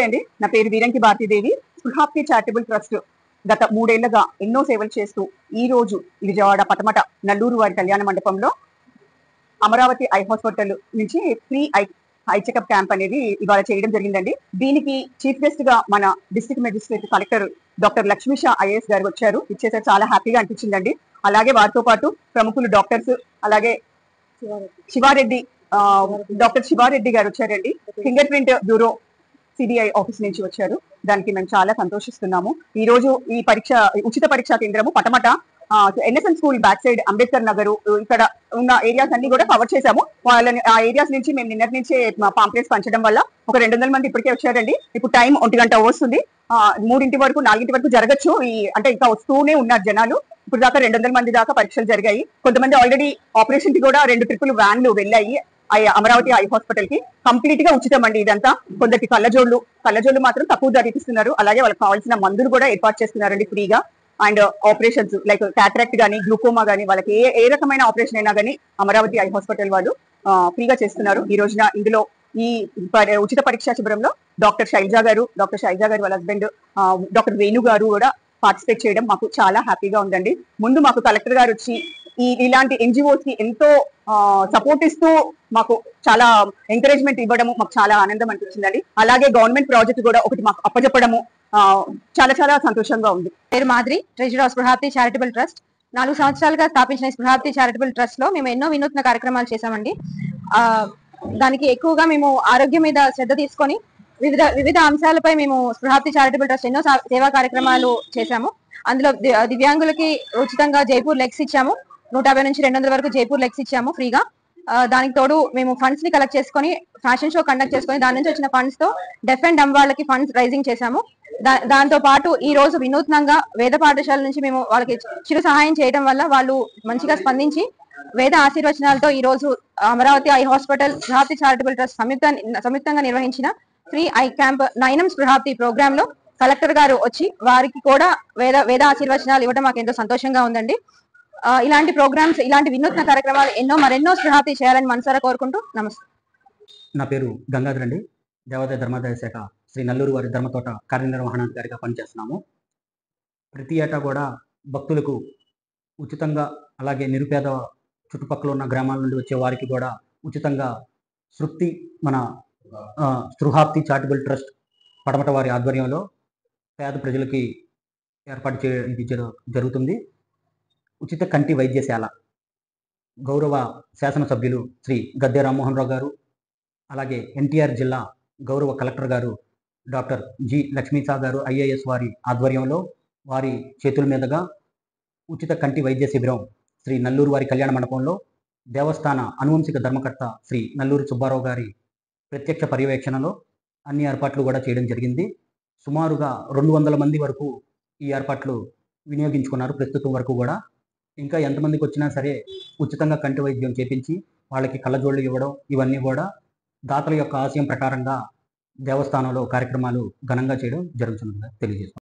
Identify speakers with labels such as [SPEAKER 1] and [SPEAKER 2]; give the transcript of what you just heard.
[SPEAKER 1] అండి, నా పేరు వీరంకి భారతీదేవి. స్పృహాప్తి చారిటబుల్ ట్రస్ట్ గత 3 ఏళ్లుగా ఎన్నో సేవలు చేస్తూ ఈ రోజు విజయవాడ పటమట నల్లూరు వారి కళ్యాణ మండపంలో అమరావతి ఐ హాస్పిటల్ నుంచి ఫ్రీ ఐ చెకప్ క్యాంప్ అనేది ఇవాళ చేయడం జరిగిందండి. దీనికి చీఫ్ గెస్ట్ గా మన district magistrate collector doctor Lakshmisha IAS గారు వచ్చారు. ఇచ్చేసారు, చాలా హ్యాపీగా అనిపించిందండి. అలాగే వారితో పాటు ప్రముఖులు డాక్టర్స్, అలాగే శివారెడ్డి డాక్టర్ శివారెడ్డి గారు వచ్చారండి. Finger print bureau CBI office నుంచి వచ్చారు. దానికి మేము చాలా సంతోషిస్తున్నాము. ఈ రోజు ఈ ఉచిత పరీక్షా కేంద్రము Patamata NSN school back side Ambedkar Nagar ఇక్కడ ఉన్న ఏరియాస్ అన్ని కూడా కవర్ చేశాము. వాళ్ళని ఆ ఏరియాస్ నుంచి మేము నిన్నటి నుంచే పాంప్లెట్స్ పంచడం వల్ల ఒక 200 మంది ఇప్పటికే వచ్చారండి. ఇప్పుడు టైం 1 గంట వస్తుంది. 3 వరకు 4 వరకు జరగచ్చు. అంటే ఇంకా వస్తూనే ఉన్నారు జనాలు. ఇప్పుడు దాకా 200 మంది దాకా పరీక్షలు జరిగాయి. కొంతమంది ఆల్రెడీ ఆపరేషన్ కి కూడా 2 ట్రిప్పులు వ్యాన్లు వెళ్ళాయి. అమరావతి ఐ హాస్పిటల్ కి కంప్లీట్ గా ఉచితం అండి ఇదంతా. కొందరికి కళ్ళజోళ్లు మాత్రం తక్కువ ధర ఇస్తున్నారు. అలాగే వాళ్ళకి కావాల్సిన మందులు కూడా ఏర్పాటు చేస్తున్నారండి ఫ్రీగా. అండ్ ఆపరేషన్స్ లైక్ క్యాటరాక్ట్ గానీ, గ్లూకోమా గానీ, వాళ్ళకి ఏ రకమైన ఆపరేషన్ అయినా కానీ అమరావతి ఐ హాస్పిటల్ వాళ్ళు ఫ్రీగా చేస్తున్నారు. ఈ రోజున ఇందులో ఈ ఉచిత పరీక్షా శిబిరంలో డాక్టర్ శైలజ గారు వాళ్ళ హస్బెండ్ డాక్టర్ వేణు గారు కూడా పార్టిసిపేట్ చేయడం మాకు చాలా హ్యాపీగా ఉందండి. ముందు మాకు కలెక్టర్ గారు వచ్చి ఇలాంటి ఎన్జిఓస్ కి ఎంతో సపోర్ట్ ఇస్తూ మాకు చాలా ఎంకరేజ్మెంట్ ఇవ్వడము మాకు చాలా ఆనందం అనిపించిందండి. అలాగే గవర్నమెంట్ ప్రాజెక్ట్ కూడా ఒకటి మాకు అప్పచెప్పడము చాలా చాలా సంతోషంగా ఉంది.
[SPEAKER 2] పేరు మాదిరి, ట్రెజరర్ ఆఫ్ స్పృహాప్తి చారిటబుల్ ట్రస్ట్. 4 సంవత్సరాలుగా స్థాపించిన స్పృహాప్తి చారిటబుల్ ట్రస్ట్ లో మేము ఎన్నో వినూత్న కార్యక్రమాలు చేశామండి. దానికి ఎక్కువగా మేము ఆరోగ్యం మీద శ్రద్ధ తీసుకొని వివిధ అంశాలపై మేము స్పృహాప్తి చారిటబుల్ ట్రస్ట్ ఎన్నో సేవా కార్యక్రమాలు చేశాము. అందులో దివ్యాంగులకి ఉచితంగా జైపూర్ లెగ్స్ ఇచ్చాము. 150 నుంచి 200 వరకు జైపూర్ లెగ్స్ ఇచ్చాము ఫ్రీగా. దానికి తోడు మేము ఫండ్స్ ని కలెక్ట్ చేసుకొని ఫ్యాషన్ షో కండక్ట్ చేసుకొని దాని నుంచి వచ్చిన ఫండ్స్ తో డెఫ్ అండ్ డమ్ వాళ్ళకి ఫండ్స్ రైజింగ్ చేశాము. దాంతో పాటు ఈ రోజు వినూత్నంగా వేద పాఠశాల నుంచి మేము వాళ్ళకి చిరు సహాయం చేయడం వల్ల వాళ్ళు మంచిగా స్పందించి వేద ఆశీర్వచనాలతో ఈ రోజు అమరావతి ఐ హాస్పిటల్ స్పృహాప్తి చారిటబుల్ ట్రస్ట్ సంయుక్తంగా నిర్వహించిన free I camp Nayanam స్పృహాప్తి programme లో కలెక్టర్ గారు వచ్చి వారికి కూడా వేద ఆశీర్వచనాలు ఇవ్వడం మాకు ఎంతో సంతోషంగా ఉందండి. ఇలాంటి ప్రోగ్రామ్స్, ఇలాంటి వినూత్న కార్యక్రమాలు మరెన్నో స్పృహాప్తి చేయాలని మనసారా కోరుకుంటూ నమస్తే.
[SPEAKER 3] నా పేరు గంగాధర్ అండి. దేవాదాయ ధర్మాదాయ శాఖ శ్రీ నల్లూరు వారి ధర్మతోట కార్యనిర్వహణాధికారిగా పనిచేస్తున్నాము. ప్రతి ఏటా కూడా భక్తులకు ఉచితంగా, అలాగే నిరుపేద చుట్టుపక్కల ఉన్న గ్రామాల నుండి వచ్చే వారికి కూడా ఉచితంగా మన స్పృహాప్తి చారిటబుల్ ట్రస్ట్ పడమట వారి ఆధ్వర్యంలో పేద ప్రజలకి ఏర్పాటు చేయడం జరుగుతుంది. ఉచిత కంటి వైద్యశాల గౌరవ శాసనసభ్యులు శ్రీ గద్దె రామ్మోహన్ రావు గారు, అలాగే ఎన్టీఆర్ జిల్లా గౌరవ కలెక్టర్ గారు డాక్టర్ జి లక్ష్మీసా గారు ఐఏఎస్ వారి ఆధ్వర్యంలో వారి చేతుల మీదుగా ఉచిత కంటి వైద్య శిబిరం శ్రీ నల్లూరు వారి కళ్యాణ మండపంలో దేవస్థాన అనువంశిక ధర్మకర్త శ్రీ నల్లూరు సుబ్బారావు గారి ప్రత్యక్ష పర్యవేక్షణలో అన్ని ఏర్పాట్లు కూడా చేయడం జరిగింది. సుమారుగా 200 మంది వరకు ఈ ఏర్పాట్లు వినియోగించుకున్నారు ప్రస్తుతం వరకు కూడా. ఇంకా ఎంతమందికి వచ్చినా సరే ఉచితంగా కంటి వైద్యం చేపించి వాళ్ళకి కళ్ళజోళ్ళు ఇవ్వడం, ఇవన్నీ కూడా దాతల యొక్క ఆశయం ప్రకారంగా దేవస్థానంలో కార్యక్రమాలు ఘనంగా చేయడం జరుగుతుందని తెలియజేస్తున్నాను.